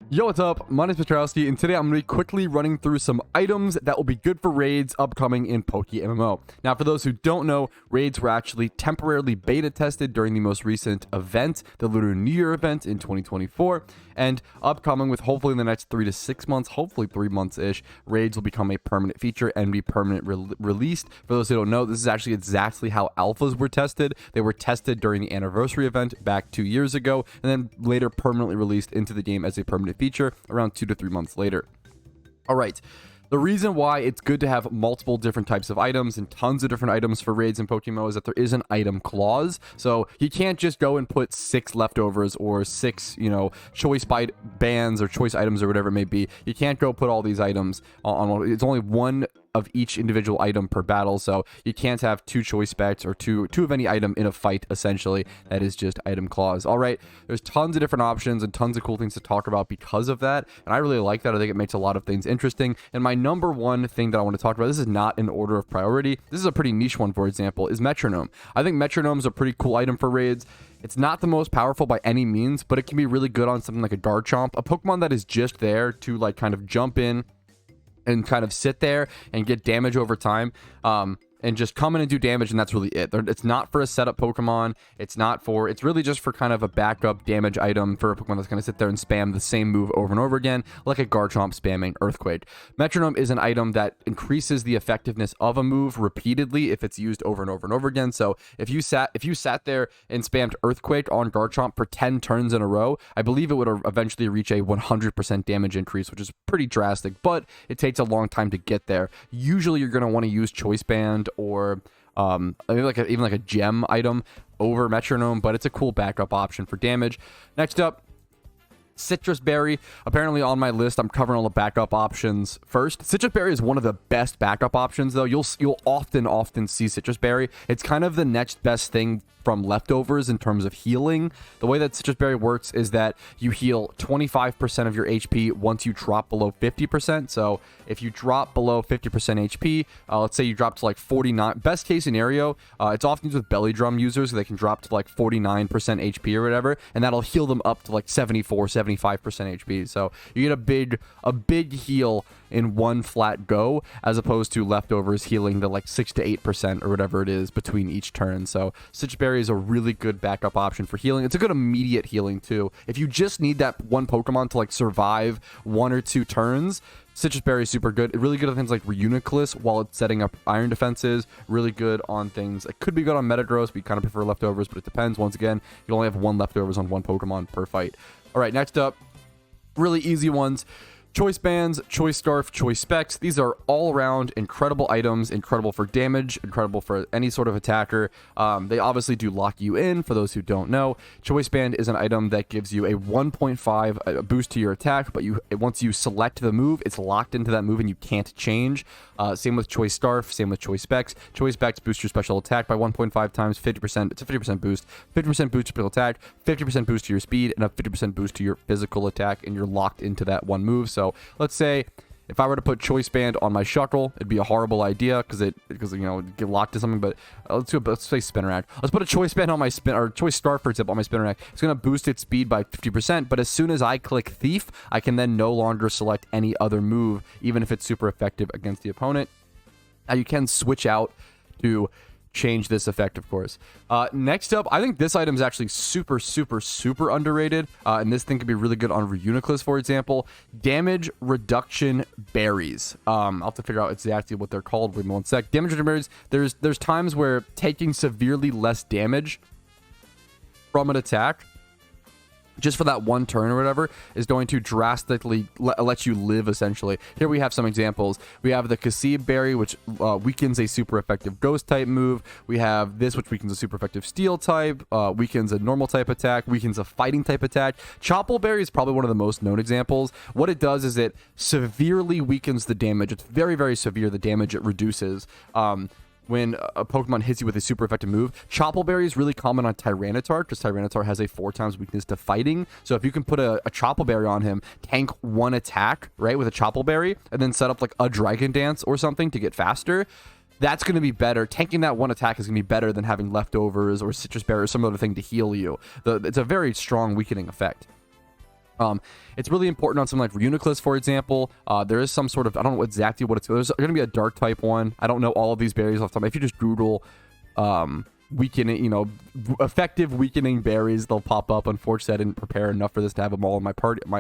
Yo, what's up? My name is Patrouski, and today I'm going to be quickly running through some items that will be good for raids upcoming in PokeMMO. Now, for those who don't know, raids were actually temporarily beta tested during the most recent event, the Lunar New Year event in 2024, and upcoming with hopefully in the next 3 to 6 months, hopefully 3 months-ish, raids will become a permanent feature and be permanent released. For those who don't know, this is actually exactly how alphas were tested. They were tested during the anniversary event back 2 years ago, and then later permanently released into the game as a permanent feature around 2 to 3 months later. All right. The reason why it's good to have multiple different types of items and tons of different items for raids in PokeMMO is that there is an item clause. So you can't just go and put 6 leftovers or 6, choice bands or choice items or whatever it may be. You can't go put all these items on one. It's only one of each individual item per battle, so you can't have 2 choice specs or two of any item in a fight. Essentially, that is just item clause. All right, there's tons of different options and tons of cool things to talk about because of that, and I really like that. I think it makes a lot of things interesting. And my number one thing that I want to talk about, this is not in order of priority, this is a pretty niche one, for example, is metronome. I think metronome is a pretty cool item for raids. It's not the most powerful by any means, but it can be really good on something like a Garchomp, a Pokemon that is just there to like kind of jump in and kind of sit there and get damage over time, and just come in and do damage, and that's really it. It's not for a setup Pokemon. It's really just for kind of a backup damage item for a Pokemon that's going to sit there and spam the same move over and over again, like a Garchomp spamming Earthquake. Metronome is an item that increases the effectiveness of a move repeatedly if it's used over and over and over again. So if you sat there and spammed Earthquake on Garchomp for 10 turns in a row, I believe it would eventually reach a 100% damage increase, which is pretty drastic, but it takes a long time to get there. Usually you're going to want to use Choice Band or maybe even like a gem item over metronome, but it's a cool backup option for damage. Next up, Citrus Berry. Apparently on my list, I'm covering all the backup options first. Citrus Berry is one of the best backup options, though. You'll often see Citrus Berry. It's kind of the next best thing from leftovers in terms of healing. The way that Citrus Berry works is that you heal 25% of your HP once you drop below 50%. So if you drop below 50% HP, let's say you drop to like 49, best case scenario, it's often used with belly drum users. They can drop to like 49% HP or whatever, and that'll heal them up to like 75% HP. So you get a big heal in one flat go, as opposed to leftovers healing to like 6 to 8% or whatever it is between each turn. So Citrus Berry is a really good backup option for healing. It's a good immediate healing too. If you just need that one Pokemon to like survive 1 or 2 turns, Citrus Berry is super good. Really good on things like Reuniclus while it's setting up iron defenses. Really good on things. It could be good on Metagross, but you kind of prefer leftovers, but it depends. Once again, you only have 1 leftovers on 1 Pokemon per fight. All right, next up, really easy ones. Choice Bands, Choice Scarf, Choice Specs. These are all around incredible items, incredible for damage, incredible for any sort of attacker. They obviously do lock you in, for those who don't know. Choice Band is an item that gives you a 1.5 boost to your attack, but once you select the move, it's locked into that move and you can't change. Same with Choice Scarf, same with Choice Specs. Choice Specs boost your special attack by 1.5 times, 50%. It's a 50% boost. 50% boost to special attack, 50% boost to your speed, and a 50% boost to your physical attack, and you're locked into that one move. So let's say if I were to put Choice Band on my Shuckle, it'd be a horrible idea because it'd get locked to something. But let's say Spinarak. Let's put a Choice Band on my Choice Scarf, for example, on my Spinarak. It's going to boost its speed by 50%. But as soon as I click Thief, I can then no longer select any other move, even if it's super effective against the opponent. Now you can switch out to change this effect, of course. Next up, I think this item is actually super underrated, and this thing could be really good on Reuniclus, for example. Damage reduction berries. I'll have to figure out exactly what they're called. Wait 1 sec. Damage reduction berries. There's times where taking severely less damage from an attack, just for that 1 turn or whatever, is going to drastically let you live, essentially. Here we have some examples. We have the Kasib Berry, which weakens a super effective ghost type move. We have this, which weakens a super effective steel type, weakens a normal type attack, weakens a fighting type attack. Chople Berry is probably one of the most known examples. What it does is it severely weakens the damage. It's very severe, the damage it reduces. When a Pokemon hits you with a super effective move. Chople Berry is really common on Tyranitar, because Tyranitar has a 4 times weakness to fighting. So if you can put a Chople Berry on him, tank 1 attack, right, with a Chople Berry, and then set up like a Dragon Dance or something to get faster, that's going to be better. Tanking that 1 attack is going to be better than having leftovers or Citrus Berry or some other thing to heal you. It's a very strong weakening effect. It's really important on something like Reuniclus, for example. There is some sort of, I don't know exactly what it's, there's going to be a dark type one. I don't know all of these berries off the top. If you just Google weakening, you know, effective weakening berries, they'll pop up. Unfortunately, I didn't prepare enough for this to have them all in my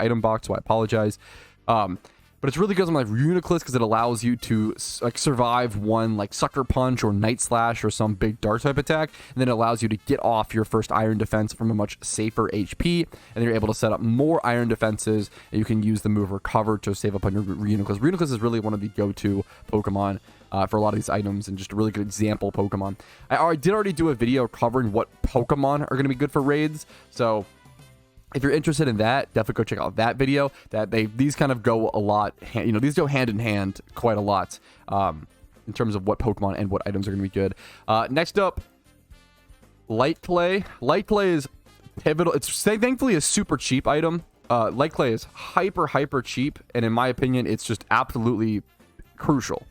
item box, so I apologize. But it's really good on like Reuniclus because it allows you to like survive one like Sucker Punch or Night Slash or some big dark type attack, and then it allows you to get off your first Iron Defense from a much safer HP, and then you're able to set up more Iron Defenses, and you can use the move Recover to save up on your Reuniclus. Reuniclus is really one of the go-to Pokemon for a lot of these items, and just a really good example Pokemon. I did already do a video covering what Pokemon are going to be good for raids, so if you're interested in that, definitely go check out that video. These kind of go a lot, you know, these go hand in hand quite a lot in terms of what Pokemon and what items are going to be good. Next up, Light Clay. Light Clay is pivotal. It's thankfully a super cheap item. Light Clay is hyper cheap, and in my opinion, it's just absolutely crucial.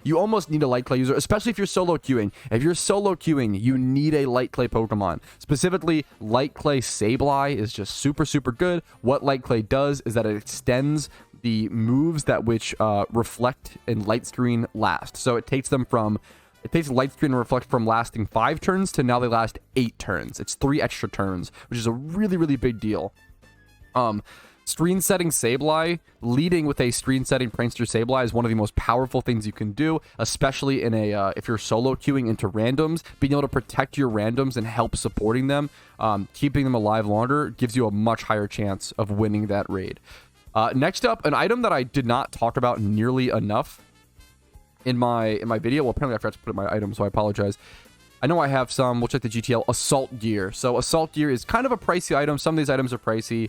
You almost need a Light Clay user, especially if you're solo queuing. If you're solo queuing, you need a Light Clay Pokemon. Specifically, Light Clay Sableye is just super good. What Light Clay does is that it extends the moves that which Reflect and Light Screen last. So it takes Light Screen and Reflect from lasting 5 turns to now they last 8 turns. It's 3 extra turns, which is a really big deal. Screen setting Sableye, leading with a screen setting Prankster Sableye is one of the most powerful things you can do, especially in a if you're solo queuing into randoms. Being able to protect your randoms and help supporting them, keeping them alive longer, gives you a much higher chance of winning that raid. Next up, an item that I did not talk about nearly enough in my video. Well, apparently I forgot to put in my item, so I apologize. I know I have some. We'll check the GTL. Assault Gear. So Assault Gear is kind of a pricey item. Some of these items are pricey.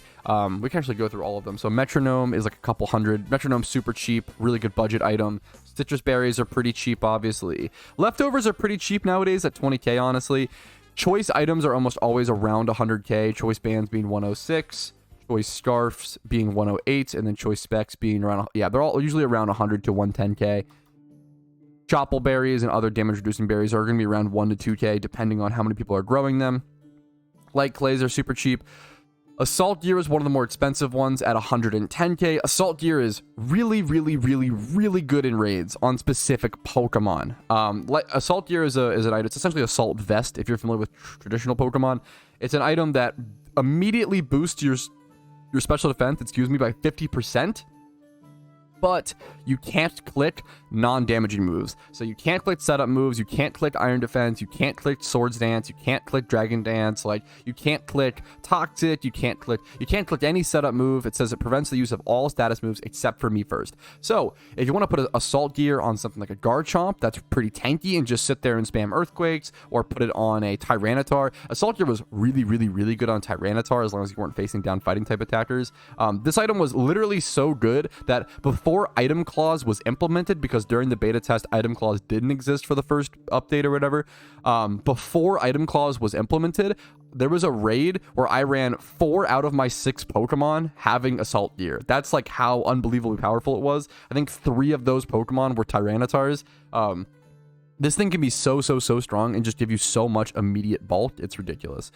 We can actually go through all of them. So Metronome is like a couple hundred. Metronome's super cheap. Really good budget item. Citrus Berries are pretty cheap, obviously. Leftovers are pretty cheap nowadays at 20k, honestly. Choice items are almost always around 100k. Choice Bands being 106. Choice Scarfs being 108. And then Choice Specs being around... Yeah, they're all usually around 100 to 110k. Chopple berries and other damage-reducing berries are going to be around 1 to 2k, depending on how many people are growing them. Light Clays are super cheap. Assault Gear is one of the more expensive ones at 110k. Assault Gear is really good in raids on specific Pokemon. Assault Gear is an item. It's essentially Assault Vest, if you're familiar with traditional Pokemon. It's an item that immediately boosts your special defense, by 50%. But you can't click non-damaging moves. So you can't click setup moves, you can't click Iron Defense, you can't click Swords Dance, you can't click Dragon Dance, like you can't click Toxic, you can't click any setup move. It says it prevents the use of all status moves except for Me First. So if you want to put an Assault Gear on something like a Garchomp that's pretty tanky and just sit there and spam Earthquakes, or put it on a Tyranitar. Assault Gear was really good on Tyranitar as long as you weren't facing down fighting type attackers. This item was literally so good that before Item Clause was implemented, because during the beta test Item Clause didn't exist for the first update or whatever, before Item Clause was implemented, there was a raid where I ran 4 out of my 6 Pokemon having Assault Gear. That's like how unbelievably powerful it was. I think 3 of those Pokemon were Tyranitars. This thing can be so strong and just give you so much immediate bulk. It's ridiculous.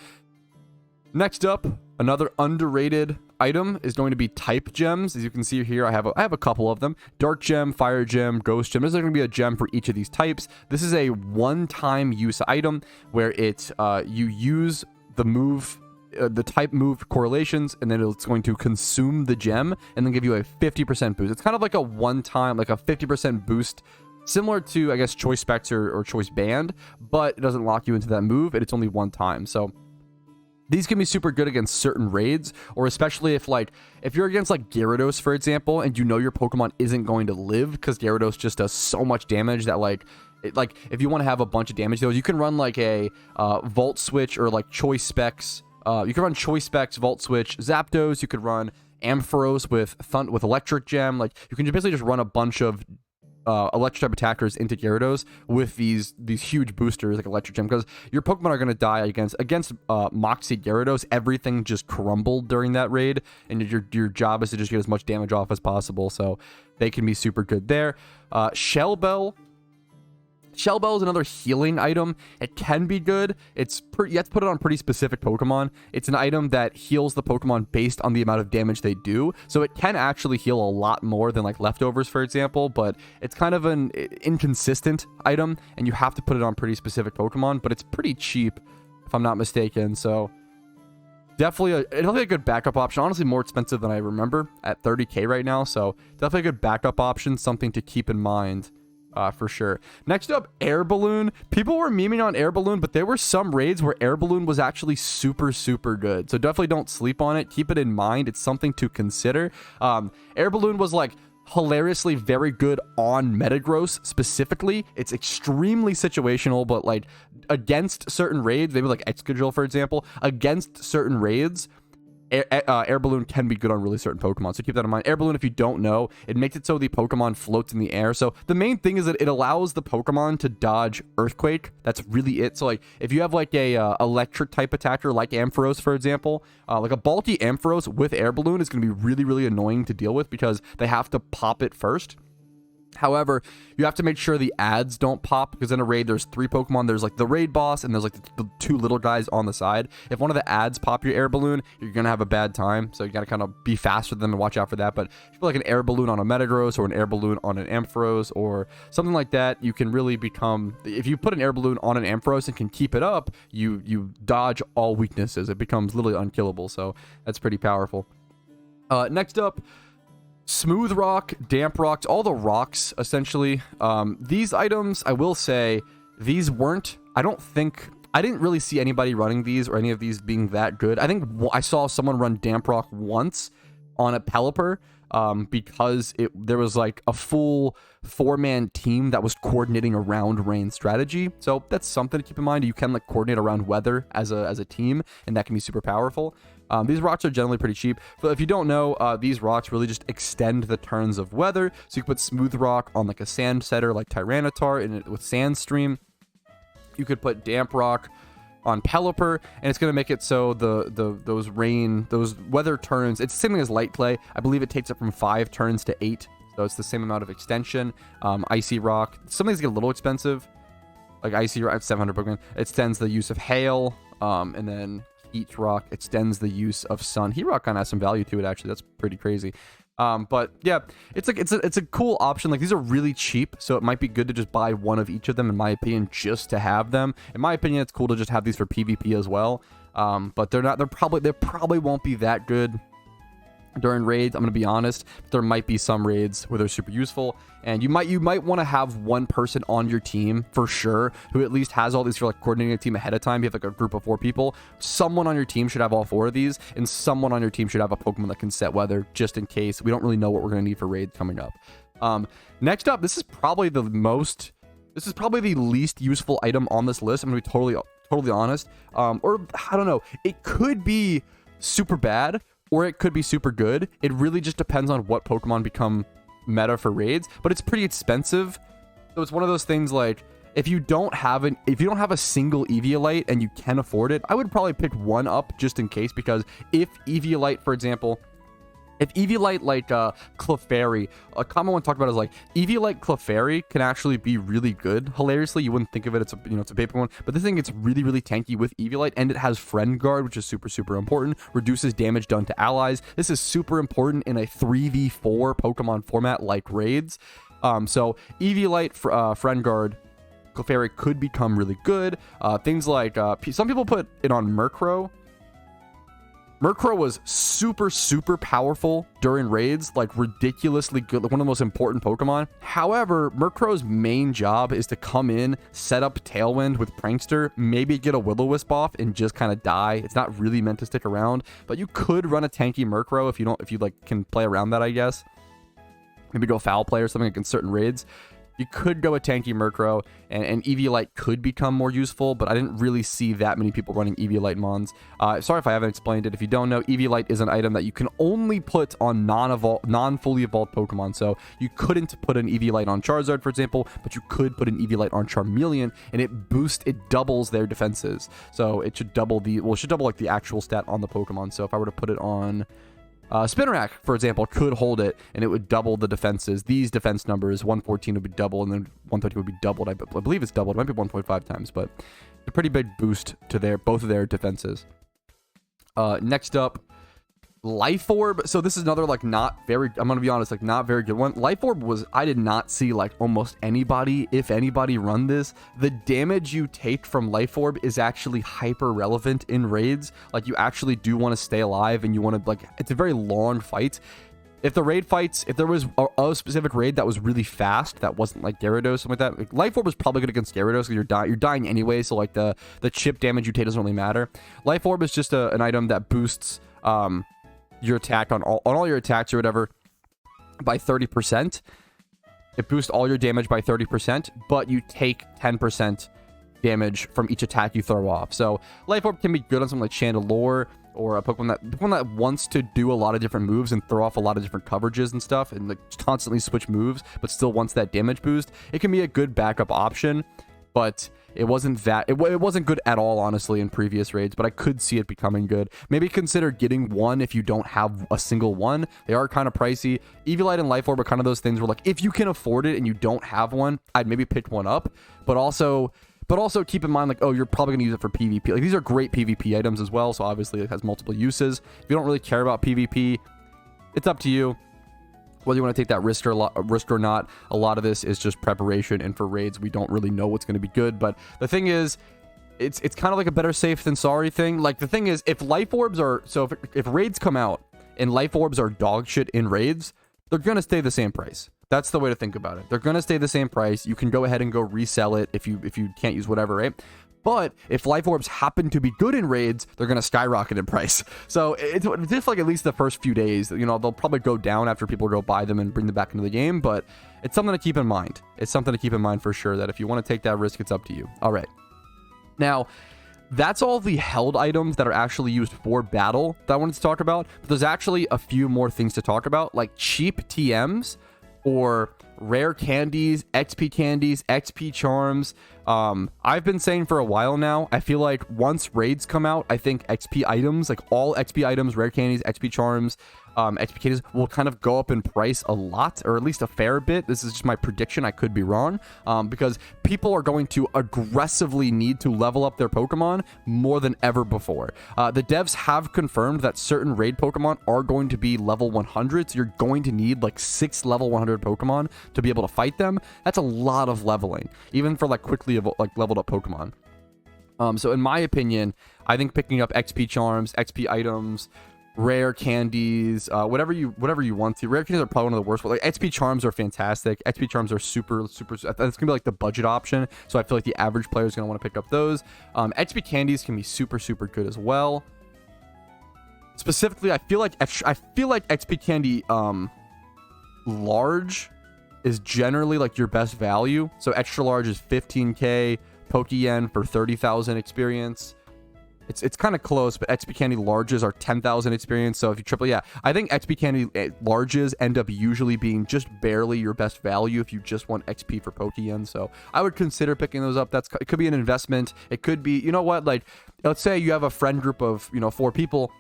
Next up, another underrated item is going to be type gems. As you can see here, I have a couple of them. Dark Gem, Fire Gem, Ghost Gem. There's going to be a gem for each of these types. This is a one-time use item where you use the move, the type move correlations, and then it's going to consume the gem and then give you a 50% boost. It's kind of like a one-time, like a 50% boost, similar to, I guess, Choice Specs or Choice Band, but it doesn't lock you into that move, and it's only one time. So these can be super good against certain raids, or especially if you're against like Gyarados, for example, and you know your Pokemon isn't going to live because Gyarados just does so much damage that if you want to have a bunch of damage deals, you can run like a Volt Switch or like Choice Specs. You can run Choice Specs, Volt Switch, Zapdos. You could run Ampharos with Electric Gem. Like you can basically just run a bunch of electric type attackers into Gyarados with these huge boosters like Electric Gem, because your Pokemon are going to die against Moxie Gyarados. Everything just crumbled during that raid, and your job is to just get as much damage off as possible. So they can be super good there. Shell Bell Shell Bell is another healing item. It can be good. You have to put it on pretty specific Pokemon. It's an item that heals the Pokemon based on the amount of damage they do. So it can actually heal a lot more than like Leftovers, for example, but it's kind of an inconsistent item, and you have to put it on pretty specific Pokemon, but it's pretty cheap, if I'm not mistaken. So definitely a good backup option. Honestly, more expensive than I remember at 30k right now. So definitely a good backup option, something to keep in mind. For sure. Next up, Air Balloon. People were memeing on Air Balloon, but there were some raids where Air Balloon was actually super, super good. So definitely don't sleep on it. Keep it in mind. It's something to consider. Air Balloon was like hilariously very good on Metagross specifically. It's extremely situational, but like against certain raids, maybe like Excadrill, for example, against certain raids, Air Balloon can be good on really certain Pokemon, so keep that in mind. Air Balloon, if you don't know, it makes it so the Pokemon floats in the air. So the main thing is that it allows the Pokemon to dodge Earthquake. That's really it. So like if you have like a electric type attacker like Ampharos, for example, like a bulky Ampharos with Air Balloon is going to be really, really annoying to deal with because they have to pop it first. However, you have to make sure the ads don't pop, because in a raid there's 3 Pokemon. There's like the raid boss and there's like the 2 little guys on the side. If one of the ads pop your Air Balloon, you're gonna have a bad time, so you gotta kind of be faster than to watch out for that. But if you put like an Air Balloon on a Metagross or an Air Balloon on an Ampharos or something like that, you can really become, if you put an Air Balloon on an Ampharos and can keep it up, you dodge all weaknesses. It becomes literally unkillable, so that's pretty powerful. Next up, Smooth Rock, Damp Rocks, all the rocks, essentially. These items, I will say, these weren't, I didn't really see anybody running these or any of these being that good. I think I saw someone run Damp Rock once on a Pelipper, because there was like a full 4-man team that was coordinating around rain strategy. So that's something to keep in mind. You can like coordinate around weather as a team, and that can be super powerful. These rocks are generally pretty cheap. So if you don't know, these rocks really just extend the turns of weather. So you can put Smooth Rock on like a sand setter like Tyranitar with Sandstream. You could put Damp Rock on Pelipper, and it's going to make it so those weather turns, it's the same thing as Light Clay. I believe it takes it from 5 turns to 8. So it's the same amount of extension. Icy Rock, some things get a little expensive. Like Icy Rock, 700 Pokemon. It extends the use of Hail, and then Heat Rock extends the use of Sun. Heat Rock kind of has some value to it, actually. That's pretty crazy. But yeah, it's a cool option. Like, these are really cheap, so it might be good to just buy one of each of them, in my opinion, just to have them. In my opinion, it's cool to just have these for PvP as well. But they probably won't be that good during raids. I'm gonna be honest. There might be some raids where they're super useful, and you might want to have one person on your team for sure who at least has all these for like coordinating a team ahead of time. You have like a group of 4 people. Someone on your team should have all 4 of these, and someone on your team should have a Pokemon that can set weather, just in case we don't really know what we're gonna need for raids coming up. Next up, this is probably the least useful item on this list. I'm gonna be totally honest. Or I don't know. It could be super bad, or it could be super good. It really just depends on what Pokemon become meta for raids, but it's pretty expensive. So it's one of those things, like, if you don't have a single Eviolite and you can afford it, I would probably pick one up just in case, because if Eviolite, for example, if Eviolite like Clefairy, a common one talked about is like Eviolite Clefairy can actually be really good. Hilariously, you wouldn't think of it. It's a paper one, but this thing gets really, really tanky with Eviolite, and it has Friend Guard, which is super, super important. Reduces damage done to allies. This is super important in a 3v4 Pokemon format like raids. So Eviolite, Friend Guard, Clefairy could become really good. Things like some people put it on Murkrow. Murkrow was super, super powerful during raids, like ridiculously good, like one of the most important Pokemon. However, Murkrow's main job is to come in, set up Tailwind with Prankster, maybe get a Will-O-Wisp off and just kind of die. It's not really meant to stick around, but you could run a tanky Murkrow if you like can play around that, I guess. Maybe go Foul Play or something like in certain raids. You could go a tanky Murkrow, and Eviolite could become more useful, but I didn't really see that many people running Eviolite Mons. Sorry if I haven't explained it. If you don't know, Eviolite is an item that you can only put on non-fully evolved Pokemon. So you couldn't put an Eviolite on Charizard, for example, but you could put an Eviolite on Charmeleon, and it doubles their defenses. So it should double like the actual stat on the Pokemon. So if I were to put it on Spinarak, for example, could hold it, and it would double the defenses. These defense numbers, 114 would be double, and then 130 would be doubled. I believe it's doubled. It might be 1.5 times, but it's a pretty big boost to both of their defenses. Next up, Life Orb. So this is another, like, not very, I'm gonna be honest, like, not very good one. Life Orb was, I did not see, like, almost anybody, if anybody, run this. The damage you take from Life Orb is actually hyper relevant in raids. Like, you actually do want to stay alive, and you want to, like, it's a very long fight. If the raid fights, if there was a specific raid that was really fast, that wasn't like Gyarados, something like that, like, Life Orb is probably good against Gyarados because you're dying anyway, so, like, the chip damage you take doesn't really matter. Life Orb is just an item that boosts your attack on all your attacks or whatever by 30%. It boosts all your damage by 30%, but you take 10% damage from each attack you throw off. So Life Orb can be good on something like Chandelure, or a Pokemon that wants to do a lot of different moves and throw off a lot of different coverages and stuff, and, like, constantly switch moves, but still wants that damage boost. It can be a good backup option, but it wasn't good at all, honestly, in previous raids, but I could see it becoming good. Maybe consider getting one if you don't have a single one. They are kind of pricey. Eviolite and Life Orb are kind of those things where, like, if you can afford it and you don't have one, I'd maybe pick one up, but also keep in mind, like, oh, you're probably going to use it for PvP. Like, these are great PvP items as well, so obviously it has multiple uses. If you don't really care about PvP, it's up to you whether you want to take that risk or not. A lot of this is just preparation, and for raids, we don't really know what's going to be good. But the thing is, it's kind of like a better safe than sorry thing. Like, the thing is, if Life Orbs are, so if raids come out and Life Orbs are dog shit in raids, they're going to stay the same price. That's the way to think about it. They're going to stay the same price. You can go ahead and go resell it if you can't use whatever, right? But if Life Orbs happen to be good in raids, they're going to skyrocket in price. So it's just like at least the first few days, you know, they'll probably go down after people go buy them and bring them back into the game. But it's something to keep in mind. It's something to keep in mind for sure, that if you want to take that risk, it's up to you. All right. Now, that's all the held items that are actually used for battle that I wanted to talk about. But there's actually a few more things to talk about, like cheap TMs or rare candies, XP charms. I've been saying for a while now, I feel like once raids come out, I think XP items, like all XP items, rare candies, XP charms, XP candies will kind of go up in price a lot, or at least a fair bit. This is just my prediction. I could be wrong, because people are going to aggressively need to level up their Pokemon more than ever before. The devs have confirmed that certain raid Pokemon are going to be level 100, so you're going to need like 6 level 100 Pokemon to be able to fight them. That's a lot of leveling, even for like quickly leveled up Pokemon. So in my opinion, I think picking up XP charms, XP items, rare candies, whatever you want to. Rare candies are probably one of the worst, but like XP charms are fantastic. XP charms are super. It's gonna be like the budget option, so I feel like the average player is gonna want to pick up those. XP candies can be super good as well. Specifically, I feel like XP candy large is generally like your best value. So extra large is 15k Pokeyen for 30,000 experience. It's kind of close, but XP candy larges are 10,000 experience. So if you triple, yeah, I think XP candy larges end up usually being just barely your best value if you just want XP for Pokeyen. So I would consider picking those up. It could be an investment. It could be, you know what, like, let's say you have a friend group of, 4 people,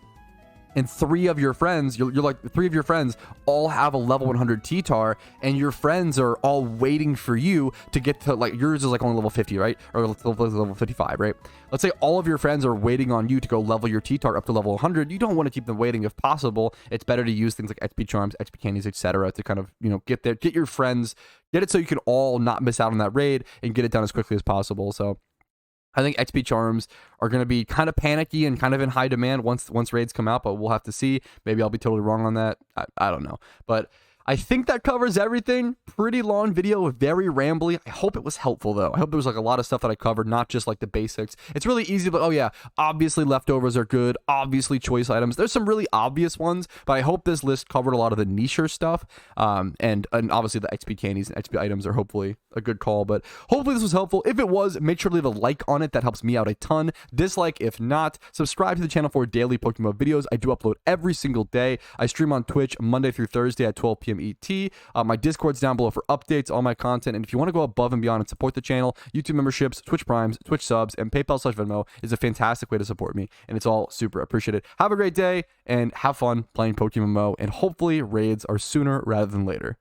and 3 of your friends, you're like 3 of your friends all have a level 100 T-Tar, and your friends are all waiting for you to get to, like, yours is like only level 50, right? Or level 55, right? Let's say all of your friends are waiting on you to go level your T-Tar up to level 100. You don't want to keep them waiting if possible. It's better to use things like XP charms, XP candies, etc. to kind of, get your friends, get it so you can all not miss out on that raid and get it done as quickly as possible. So I think XP charms are going to be kind of panicky and kind of in high demand once raids come out, but we'll have to see. Maybe I'll be totally wrong on that. I don't know. But I think that covers everything. Pretty long video, very rambly. I hope it was helpful, though. I hope there was like a lot of stuff that I covered, not just like the basics. It's really easy, but oh yeah, obviously leftovers are good. Obviously choice items. There's some really obvious ones, but I hope this list covered a lot of the nicher stuff. And obviously the XP candies and XP items are hopefully a good call, but hopefully this was helpful. If it was, make sure to leave a like on it. That helps me out a ton. Dislike if not. Subscribe to the channel for daily PokeMMO videos. I do upload every single day. I stream on Twitch Monday through Thursday at 12 p.m. PokeMMO. My Discord's down below for updates, all my content. And if you want to go above and beyond and support the channel, YouTube memberships, Twitch Primes, Twitch subs, and PayPal/Venmo is a fantastic way to support me. And it's all super appreciated. Have a great day and have fun playing PokeMMO. And hopefully raids are sooner rather than later.